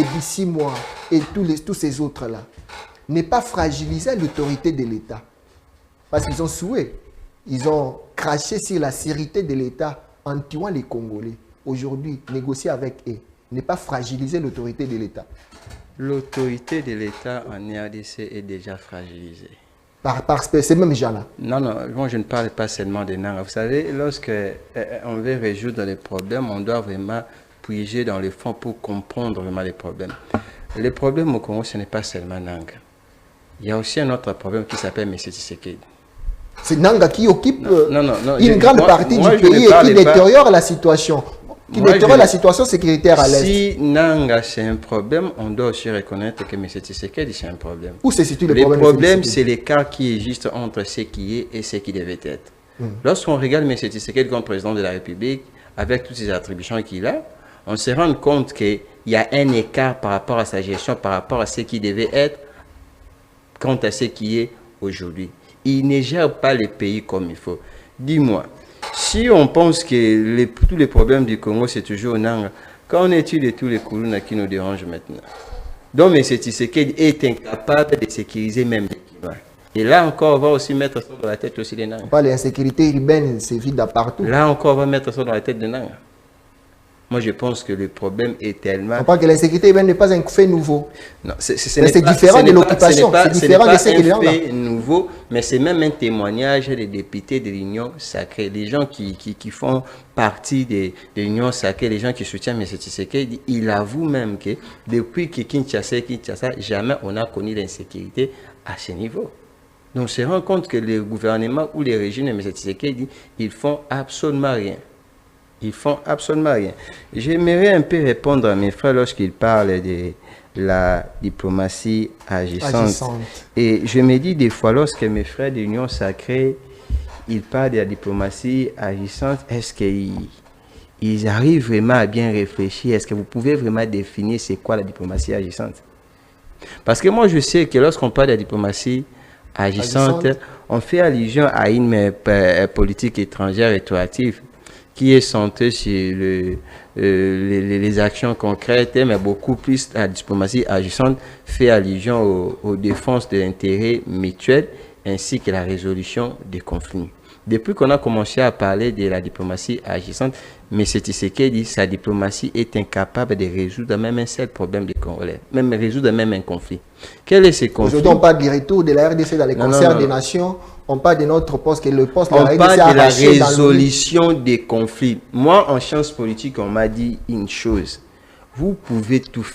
des 6 mois et tous ces autres-là, n'est pas fragiliser l'autorité de l'État. Parce qu'ils ont souhaité, ils ont craché sur la sécurité de l'État en tuant les Congolais. Aujourd'hui, négocier avec eux n'est pas fragiliser l'autorité de l'État. L'autorité de l'État en RDC est déjà fragilisée. Par ces mêmes gens-là. Non, moi je ne parle pas seulement des Nangas. Vous savez, lorsque on veut résoudre les problèmes, on doit vraiment puiser dans le fond pour comprendre vraiment les problèmes. Les problèmes au Congo, ce n'est pas seulement Nanga. Il y a aussi un autre problème qui s'appelle M. Tshisekedi. C'est Nanga qui occupe une grande grande partie du pays et qui détériore la situation. Qui détériore la situation sécuritaire à l'Est. Si Nanga c'est un problème, on doit aussi reconnaître que M. Tshisekedi c'est un problème. Où se situe le problème? Le problème, c'est l'écart qui existe entre ce qui est et ce qui devait être. Lorsqu'on regarde M. Tshisekedi comme président de la République, avec toutes ses attributions qu'il a, on se rend compte qu'il y a un écart par rapport à sa gestion, par rapport à ce qui devait être, quant à ce qui est aujourd'hui. Il ne gère pas le pays comme il faut. Dis-moi, si on pense que tous les problèmes du Congo, c'est toujours Nanga, qu'en est-il de tous les Koulouna qui nous dérangent maintenant? Donc, M. Tshisekedi est incapable de sécuriser même les Koulouna. Et là encore, on va aussi mettre ça dans la tête aussi des Nanga. On parle d'insécurité urbaine, c'est vide partout. Là encore, on va mettre ça dans la tête des Nanga. Moi, je pense que le problème est tellement... On parle que l'insécurité urbaine n'est pas un fait nouveau. Non, c'est différent de l'occupation. C'est différent de ce qu'il y a là. C'est nouveau, mais c'est même un témoignage des députés de l'Union sacrée. Les gens qui font partie de l'Union sacrée, les gens qui soutiennent M. Tshisekedi, il avoue même que depuis que Kinshasa, jamais on a connu l'insécurité à ce niveau. Donc, on se rend compte que le gouvernement ou les régimes de M. Tshisekedi, ils font absolument rien. Ils font absolument rien. J'aimerais un peu répondre à mes frères lorsqu'ils parlent de la diplomatie agissante. Et je me dis des fois, lorsque mes frères de l'Union sacrée, ils parlent de la diplomatie agissante, est-ce qu'ils arrivent vraiment à bien réfléchir? Est-ce que vous pouvez vraiment définir c'est quoi la diplomatie agissante? Parce que moi, je sais que lorsqu'on parle de la diplomatie agissante, on fait allusion à une politique étrangère rétroactive qui est centré sur les actions concrètes, mais beaucoup plus la diplomatie agissante fait allusion aux défenses de l'intérêt mutuel ainsi que la résolution des conflits. Depuis qu'on a commencé à parler de la diplomatie agissante, M. Tshisekedi, sa diplomatie est incapable de résoudre même un seul problème des Congolais, même résoudre même un conflit. Quel est ce conflit? Aujourd'hui, on parle du retour de la RDC dans les concerts des nations. On parle de notre poste, que le poste de la RDC. On parle de la résolution des conflits. Moi, en sciences politiques, on m'a dit une chose. Vous pouvez tout faire.